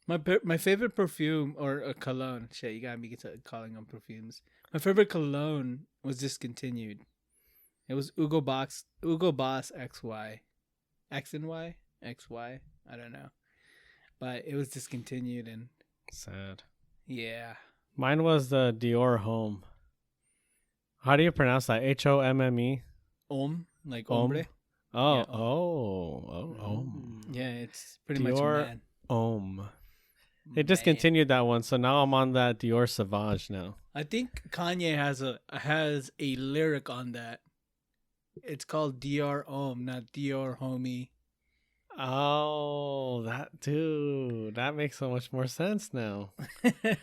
My favorite perfume or a cologne. Shit, you got me calling them perfumes. My favorite cologne was discontinued. It was Hugo Boss XY. X and Y? XY? I don't know. But it was discontinued and sad. Yeah. Mine was the Dior Homme. How do you pronounce that? Homme? Like hombre. Oh, yeah. Oh. Yeah, it's pretty Dior much man. Homme. They discontinued that one, so now I'm on that Dior Sauvage now. I think Kanye has a lyric on that. It's called Dior Homme, not Dior Homie. Oh, that dude. That makes so much more sense now.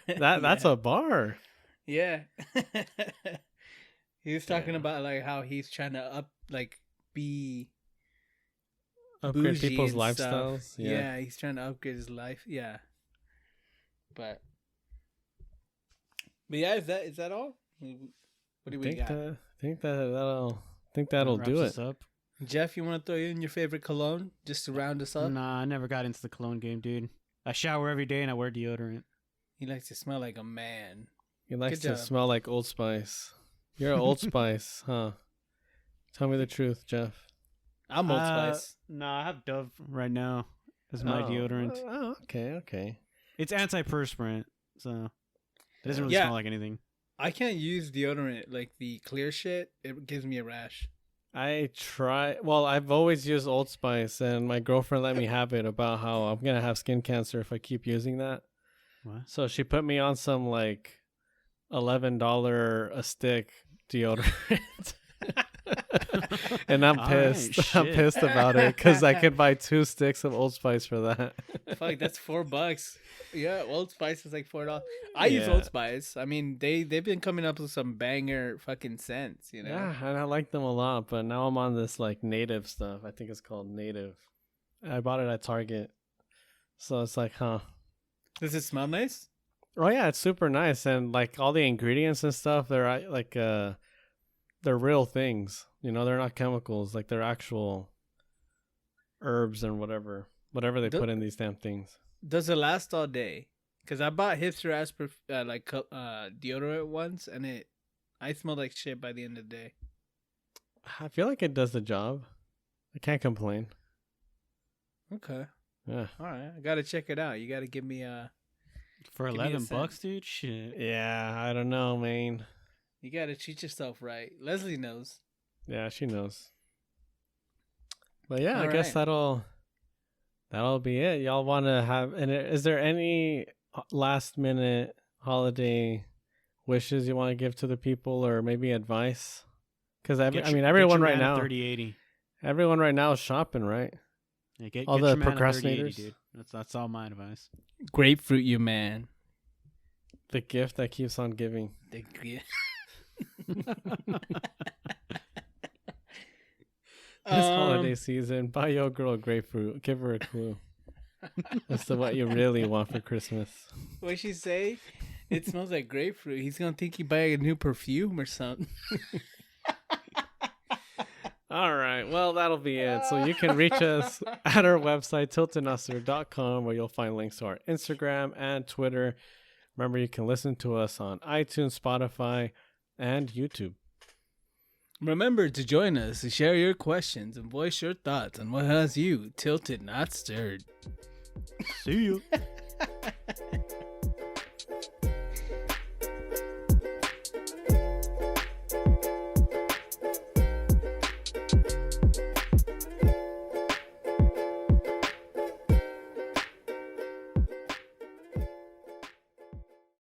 That's a bar. Yeah. He was talking about like how he's trying to upgrade people's and lifestyles. Stuff. Yeah, he's trying to upgrade his life. Yeah. But yeah, is that all? What do we got? I think that'll do it. Up. Jeff, you want to throw in your favorite cologne just to round us up? Nah, I never got into the cologne game, dude. I shower every day and I wear deodorant. He likes to smell like a man. He likes to smell like Old Spice. You're an Old Spice, huh? Tell me the truth, Jeff. I'm Old Spice. Nah, I have Dove right now as my deodorant. Oh, okay. It's antiperspirant, so it doesn't really smell like anything. I can't use deodorant, like the clear shit. It gives me a rash. I've always used Old Spice, and my girlfriend let me have it about how I'm going to have skin cancer if I keep using that. What? So she put me on some like $11 a stick deodorant. And I'm pissed. Right, I'm pissed about it because I could buy 2 sticks of Old Spice for that. Fuck, that's $4. Yeah, Old Spice is like $4. I use Old Spice. I mean, they've been coming up with some banger fucking scents, you know. Yeah, and I like them a lot. But now I'm on this like native stuff. I think it's called Native. I bought it at Target, so it's like, huh? Does it smell nice? Oh yeah, it's super nice, and like all the ingredients and stuff, they're like they're real things. You know, they're not chemicals. Like they're actual herbs and whatever they put in these damn things. Does it last all day? Because I bought hipster ass deodorant once, and I smelled like shit by the end of the day. I feel like it does the job. I can't complain. Okay. Yeah. All right. I gotta check it out. You gotta give me for $11, dude. Shit. Yeah, I don't know, man. You gotta treat yourself right. Leslie knows. Yeah, she knows. But yeah, All I guess right. that'll be it. Y'all want to have? And is there any last minute holiday wishes you want to give to the people, or maybe advice? Because everyone right now, 3080. Everyone right now is shopping, right? Yeah, all get the your man a 3080, procrastinators, dude. That's all my advice. Grapefruit, you man. The gift that keeps on giving. The gift. This holiday season, buy your girl a grapefruit. Give her a clue as to what you really want for Christmas. What'd she say? It smells like grapefruit. He's gonna think you buy a new perfume or something. All right. Well, that'll be it. So you can reach us at our website, tiltednuster.com, where you'll find links to our Instagram and Twitter. Remember, you can listen to us on iTunes, Spotify, and YouTube. Remember to join us to share your questions and voice your thoughts on what has you tilted, not stirred. See you.